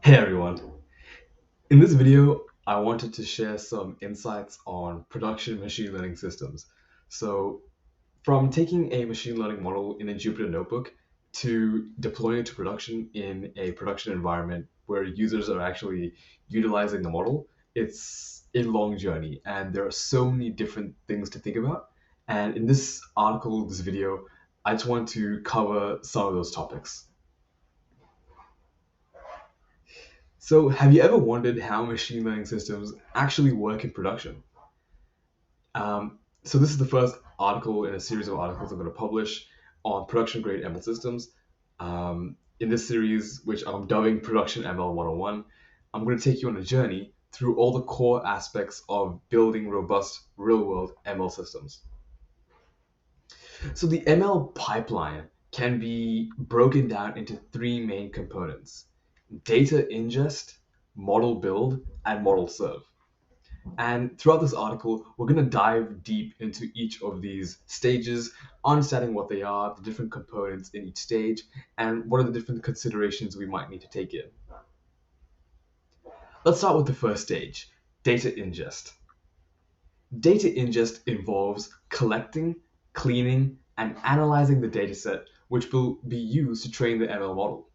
Hey everyone. In this video, I wanted to share some insights on production machine learning systems. So, from taking a machine learning model in a Jupyter notebook to deploying it to production in a production environment where users are actually utilizing the model, it's a long journey and there are so many different things to think about. And in this article, this video, I just want to cover some of those topics. So, have you ever wondered how machine learning systems actually work in production? So, this is the first article in a series of articles I'm going to publish on production grade ML systems. In this series, which I'm dubbing Production ML 101, I'm going to take you on a journey through all the core aspects of building robust real world ML systems. So, the ML pipeline can be broken down into three main components: data ingest, model build, and model serve. And throughout this article, we're going to dive deep into each of these stages, understanding what they are, the different components in each stage, and what are the different considerations we might need to take in. Let's start with the first stage, data ingest. Data ingest involves collecting, cleaning, and analyzing the dataset, which will be used to train the ML model.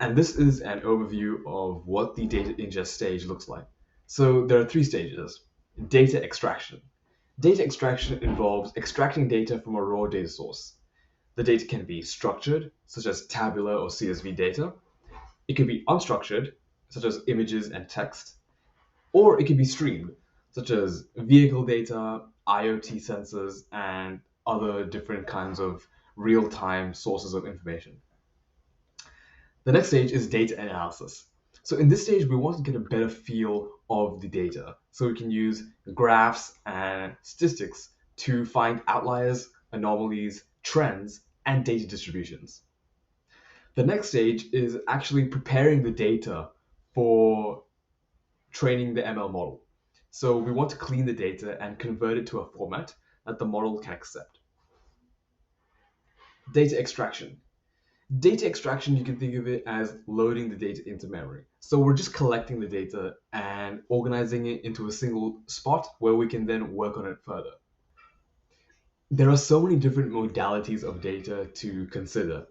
And this is an overview of what the data ingest stage looks like. So there are three stages. Data extraction. Data extraction involves extracting data from a raw data source. The data can be structured, such as tabular or CSV data. It can be unstructured, such as images and text. Or it can be streamed, such as vehicle data, IoT sensors, and other different kinds of real-time sources of information. The next stage is data analysis. So in this stage, we want to get a better feel of the data. So we can use graphs and statistics to find outliers, anomalies, trends, and data distributions. The next stage is actually preparing the data for training the ML model. So we want to clean the data and convert it to a format that the model can accept. Data extraction. Data extraction, you can think of it as loading the data into memory. So we're just collecting the data and organizing it into a single spot where we can then work on it further. There are so many different modalities of data to consider.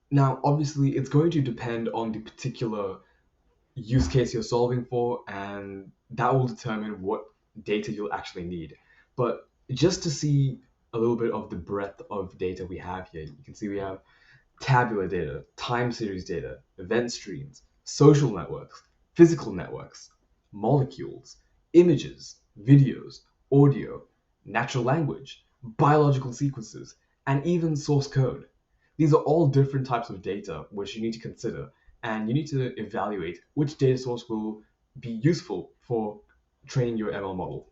Now, obviously, it's going to depend on the particular use case you're solving for, and that will determine what data you'll actually need. But just to see a little bit of the breadth of data we have here, you can see we have tabular data, time series data, event streams, social networks, physical networks, molecules, images, videos, audio, natural language, biological sequences, and even source code. These are all different types of data which you need to consider, and you need to evaluate which data source will be useful for training your ML model.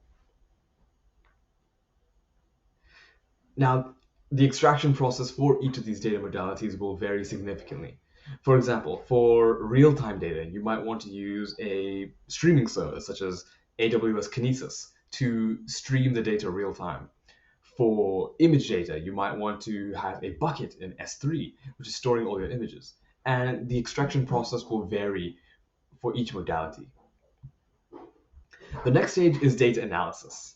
Now, the extraction process for each of these data modalities will vary significantly. For example, for real-time data, you might want to use a streaming service such as AWS Kinesis to stream the data real time. For image data, you might want to have a bucket in S3, which is storing all your images. And the extraction process will vary for each modality. The next stage is data analysis.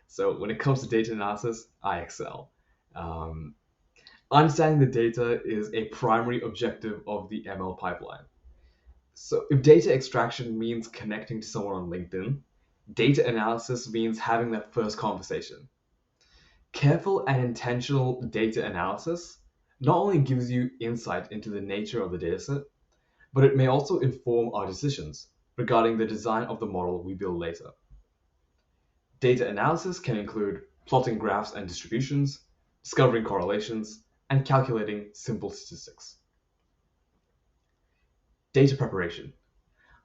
So when it comes to data analysis, I excel. Um, Understanding the data is a primary objective of the ML pipeline. So if data extraction means connecting to someone on LinkedIn, data analysis means having that first conversation. Careful and intentional data analysis not only gives you insight into the nature of the dataset, but it may also inform our decisions regarding the design of the model we build later. Data analysis can include plotting graphs and distributions, discovering correlations, and calculating simple statistics. Data preparation.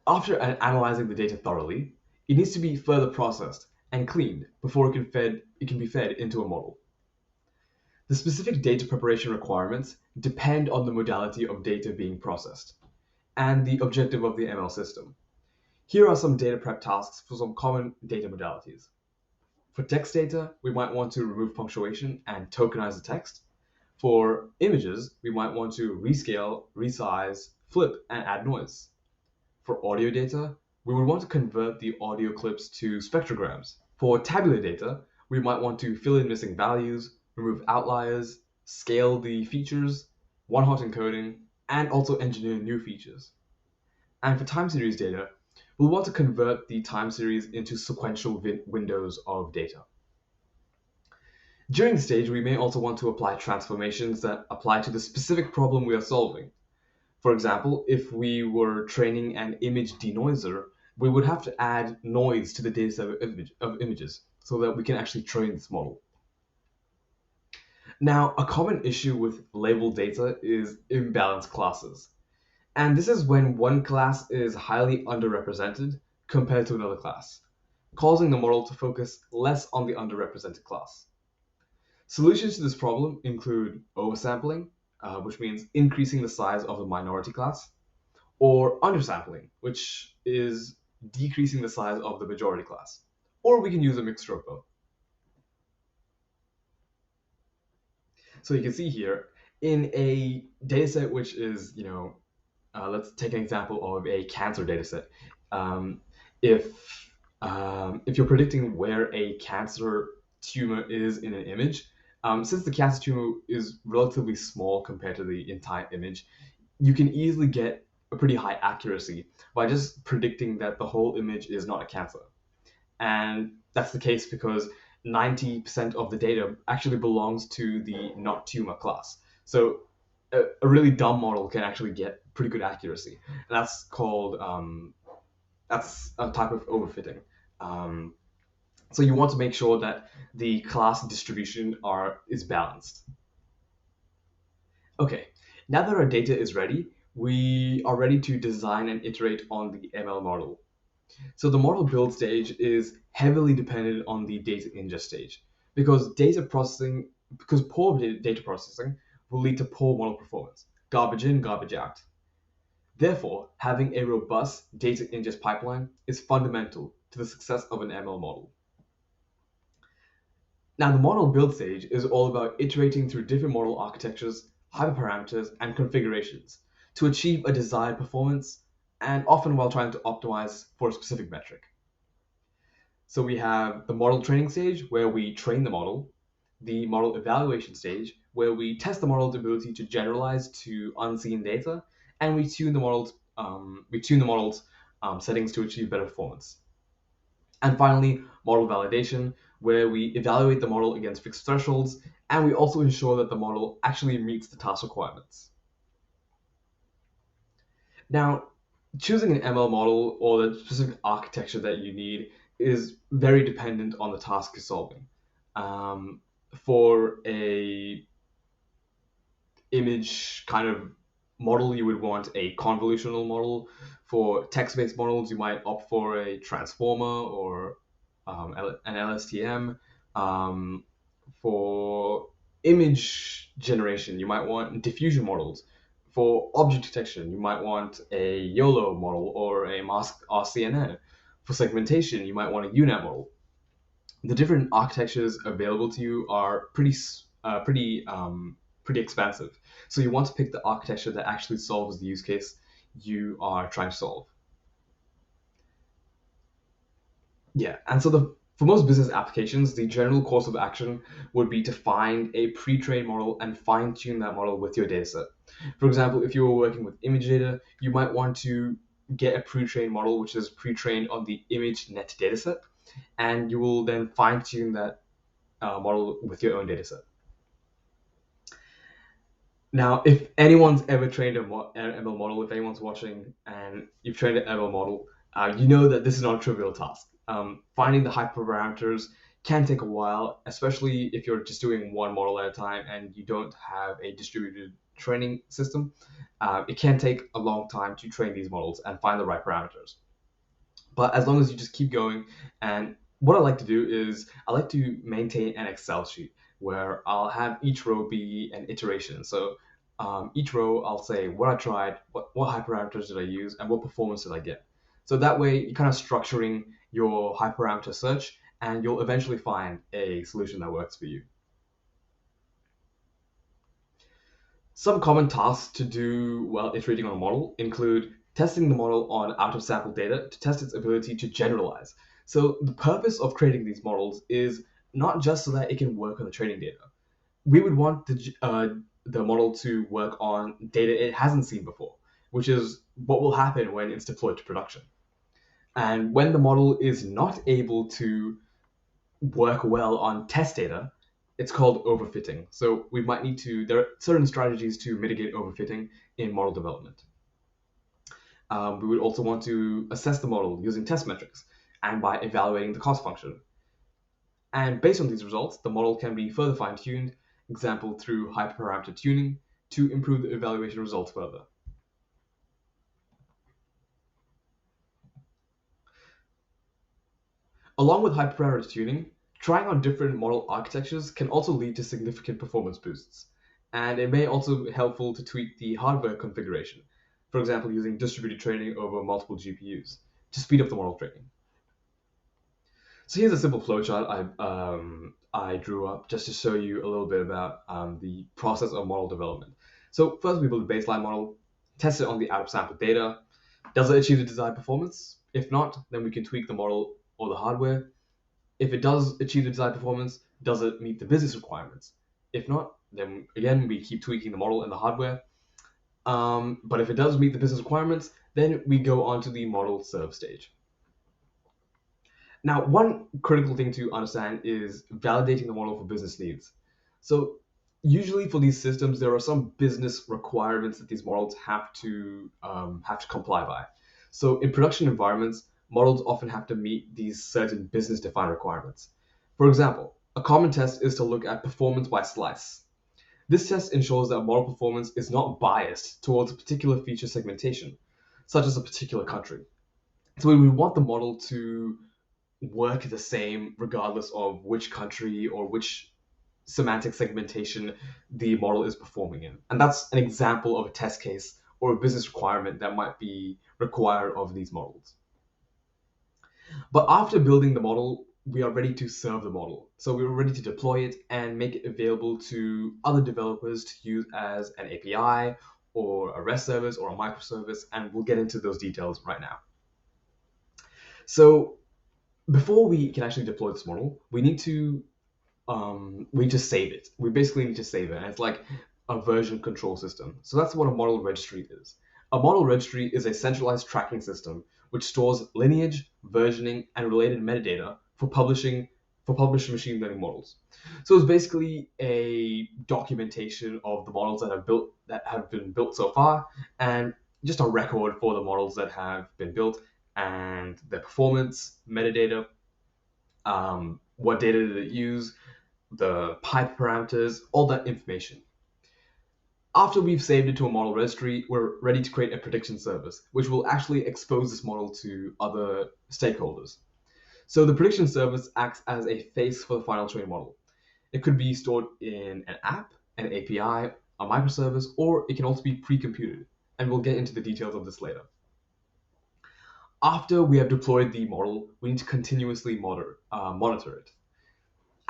After analyzing the data thoroughly, it needs to be further processed and cleaned before it can be fed into a model. The specific data preparation requirements depend on the modality of data being processed and the objective of the ML system. Here are some data prep tasks for some common data modalities. For text data, we might want to remove punctuation and tokenize the text. For images, we might want to rescale, resize, flip, and add noise. For audio data, we would want to convert the audio clips to spectrograms. For tabular data, we might want to fill in missing values, remove outliers, scale the features, one-hot encoding, and also engineer new features. And for time series data, we'll want to convert the time series into sequential windows of data. During the stage, we may also want to apply transformations that apply to the specific problem we are solving. For example, if we were training an image denoiser, we would have to add noise to the dataset of images so that we can actually train this model. Now, a common issue with labeled data is imbalanced classes. And this is when one class is highly underrepresented compared to another class, causing the model to focus less on the underrepresented class. Solutions to this problem include oversampling, which means increasing the size of the minority class, or undersampling, which is decreasing the size of the majority class. Or we can use a mixture of both. So you can see here, in a dataset which is, let's take an example of a cancer dataset. Um, if you're predicting where a cancer tumor is in an image, since the cancer tumor is relatively small compared to the entire image, you can easily get a pretty high accuracy by just predicting that the whole image is not a cancer. And that's the case because 90% of the data actually belongs to the not tumor class. So a really dumb model can actually get pretty good accuracy. And that's called, that's a type of overfitting. So you want to make sure that the class distribution is balanced. Okay, now that our data is ready, we are ready to design and iterate on the ML model. So the model build stage is heavily dependent on the data ingest stage because poor data processing will lead to poor model performance, garbage in, garbage out. Therefore, having a robust data ingest pipeline is fundamental to the success of an ML model. Now, the model build stage is all about iterating through different model architectures, hyperparameters, and configurations to achieve a desired performance, and often while trying to optimize for a specific metric. So we have the model training stage, where we train the model, the model evaluation stage, where we test the model's ability to generalize to unseen data, and we tune the model's settings to achieve better performance. And finally, model validation, where we evaluate the model against fixed thresholds, and we also ensure that the model actually meets the task requirements. Now, choosing an ML model or the specific architecture that you need is very dependent on the task you're solving. For a image kind of model, you would want a convolutional model. For text-based models, you might opt for a transformer or an LSTM. For image generation, you might want diffusion models. For object detection, you might want a YOLO model or a mask RCNN. For segmentation, you might want a UNet model. The different architectures available to you are pretty expansive. So you want to pick the architecture that actually solves the use case you are trying to solve. Yeah, and so for most business applications, the general course of action would be to find a pre-trained model and fine-tune that model with your dataset. For example, if you were working with image data, you might want to get a pre-trained model which is pre-trained on the ImageNet dataset, and you will then fine-tune that model with your own dataset. Now, if anyone's ever trained an ML model, if anyone's watching and you've trained an ML model, you know that this is not a trivial task. Finding the hyperparameters can take a while, especially if you're just doing one model at a time and you don't have a distributed training system. It can take a long time to train these models and find the right parameters. But as long as you just keep going, and what I like to do is I like to maintain an Excel sheet where I'll have each row be an iteration. So each row I'll say what I tried, what hyperparameters did I use, and what performance did I get. So that way you're kind of structuring your hyperparameter search, and you'll eventually find a solution that works for you. Some common tasks to do while iterating on a model include testing the model on out of sample data to test its ability to generalize. So, the purpose of creating these models is not just so that it can work on the training data. We would want the model to work on data it hasn't seen before, which is what will happen when it's deployed to production. And when the model is not able to work well on test data, it's called overfitting. So there are certain strategies to mitigate overfitting in model development. We would also want to assess the model using test metrics and by evaluating the cost function. And based on these results, the model can be further fine-tuned, example through hyperparameter tuning, to improve the evaluation results further. Along with hyperparameter tuning, trying on different model architectures can also lead to significant performance boosts. And it may also be helpful to tweak the hardware configuration, for example, using distributed training over multiple GPUs to speed up the model training. So here's a simple flowchart I drew up just to show you a little bit about the process of model development. So first we build a baseline model, test it on the out-of-sample data. Does it achieve the desired performance? If not, then we can tweak the model or the hardware. If it does achieve the desired performance, does it meet the business requirements? If not, then again, we keep tweaking the model and the hardware. But if it does meet the business requirements, then we go on to the model serve stage. Now, one critical thing to understand is validating the model for business needs. So, usually for these systems, there are some business requirements that these models have to comply by. So, in production environments, models often have to meet these certain business-defined requirements. For example, a common test is to look at performance by slice. This test ensures that model performance is not biased towards a particular feature segmentation, such as a particular country. So we want the model to work the same regardless of which country or which semantic segmentation the model is performing in. And that's an example of a test case or a business requirement that might be required of these models. But after building the model, we are ready to serve the model. So we're ready to deploy it and make it available to other developers to use as an API or a REST service or a microservice, and we'll get into those details right now. So before we can actually deploy this model, we just save it. We basically need to save it, and it's like a version control system. So that's what a model registry is. A model registry is a centralized tracking system which stores lineage, versioning, and related metadata for published machine learning models. So it's basically a documentation of the models that have been built so far, and just a record for the models that have been built and their performance, metadata, what data did it use, the pipe parameters, all that information. After we've saved it to a model registry, we're ready to create a prediction service, which will actually expose this model to other stakeholders. So the prediction service acts as a face for the final trained model. It could be stored in an app, an API, a microservice, or it can also be pre-computed. And we'll get into the details of this later. After we have deployed the model, we need to continuously monitor it.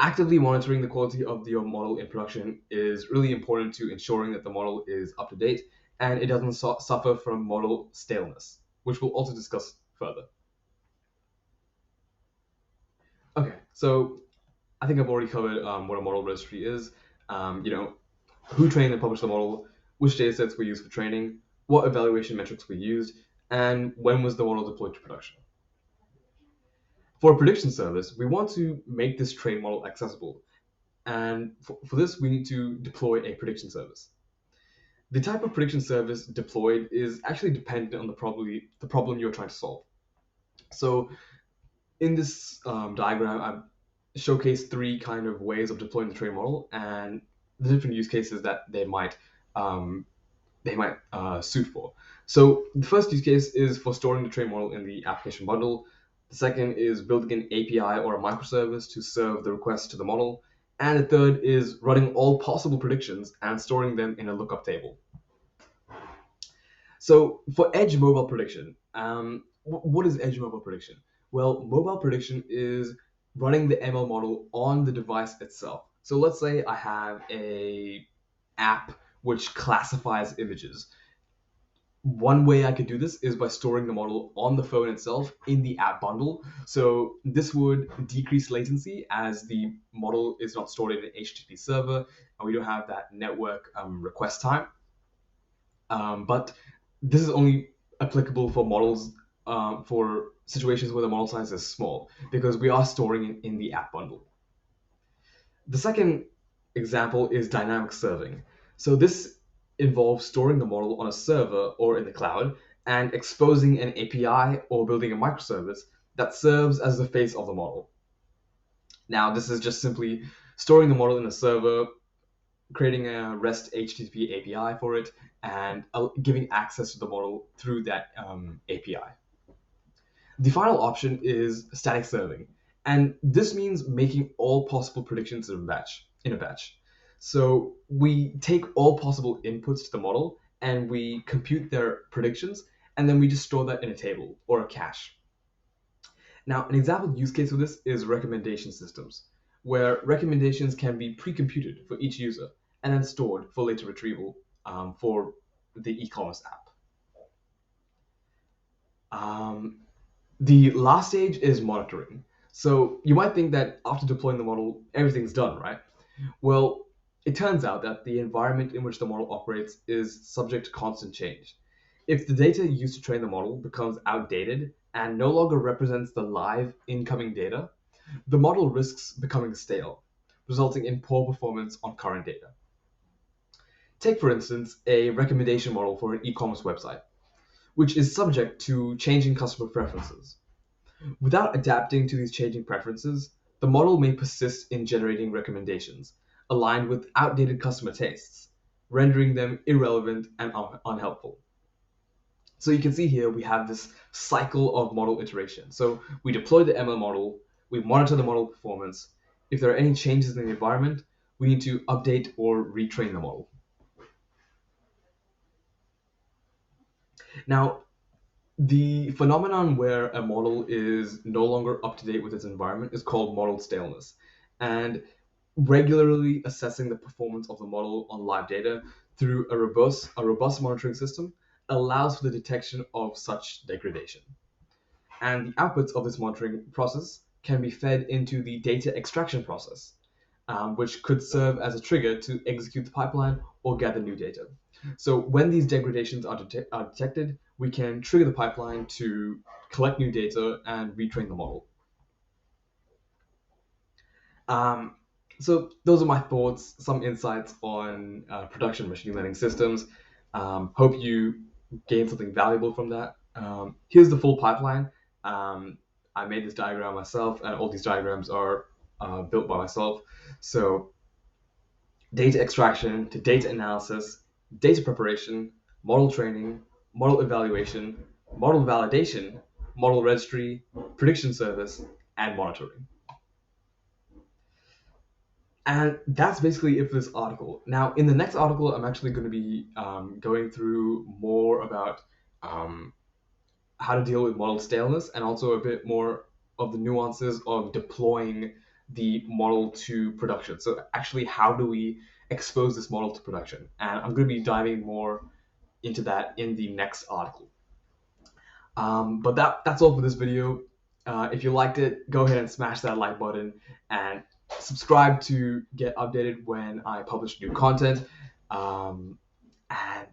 Actively monitoring the quality of your model in production is really important to ensuring that the model is up to date and it doesn't suffer from model staleness, which we'll also discuss further. Okay, so I think I've already covered what a model registry is. Who trained and published the model, which datasets were used for training, what evaluation metrics were used, and when was the model deployed to production. For a prediction service, we want to make this trained model accessible. And for this, we need to deploy a prediction service. The type of prediction service deployed is actually dependent on the problem you're trying to solve. So in this diagram, I've showcased three kind of ways of deploying the trained model and the different use cases that they might suit for. So the first use case is for storing the trained model in the application bundle. The second is building an API or a microservice to serve the requests to the model. And the third is running all possible predictions and storing them in a lookup table. So for edge mobile prediction, what is edge mobile prediction? Well, mobile prediction is running the ML model on the device itself. So let's say I have a app which classifies images. One way I could do this is by storing the model on the phone itself in the app bundle. So this would decrease latency as the model is not stored in an HTTP server and we don't have that network request time. But this is only applicable for models for situations where the model size is small because we are storing it in the app bundle. The second example is dynamic serving. So this involves storing the model on a server or in the cloud and exposing an API or building a microservice that serves as the face of the model. Now, this is just simply storing the model in a server, creating a REST HTTP API for it, and giving access to the model through that API. The final option is static serving, and this means making all possible predictions in a batch. So we take all possible inputs to the model and we compute their predictions, and then we just store that in a table or a cache. Now, an example use case of this is recommendation systems, where recommendations can be pre-computed for each user and then stored for later retrieval for the e-commerce app. The last stage is monitoring. So you might think that after deploying the model, everything's done, right? Well, it turns out that the environment in which the model operates is subject to constant change. If the data used to train the model becomes outdated and no longer represents the live incoming data, the model risks becoming stale, resulting in poor performance on current data. Take, for instance, a recommendation model for an e-commerce website, which is subject to changing customer preferences. Without adapting to these changing preferences, the model may persist in generating recommendations aligned with outdated customer tastes, rendering them irrelevant and unhelpful. So you can see here we have this cycle of model iteration. So we deploy the ML model, we monitor the model performance. If there are any changes in the environment, we need to update or retrain the model. Now, the phenomenon where a model is no longer up to date with its environment is called model staleness. And regularly assessing the performance of the model on live data through a robust monitoring system allows for the detection of such degradation. And the outputs of this monitoring process can be fed into the data extraction process, which could serve as a trigger to execute the pipeline or gather new data. So when these degradations are detected, we can trigger the pipeline to collect new data and retrain the model. So those are my thoughts, some insights on production machine learning systems. Hope you gained something valuable from that. Here's the full pipeline. I made this diagram myself, and all these diagrams are built by myself. So data extraction to data analysis, data preparation, model training, model evaluation, model validation, model registry, prediction service, and monitoring. And that's basically it for this article. Now, in the next article, I'm actually going to be going through more about how to deal with model staleness and also a bit more of the nuances of deploying the model to production. So actually, how do we expose this model to production? And I'm going to be diving more into that in the next article. But that's all for this video. If you liked it, go ahead and smash that like button and subscribe to get updated when I publish new content. And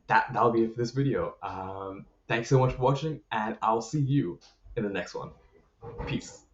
that'll be it for this video. Thanks so much for watching, and I'll see you in the next one. Peace.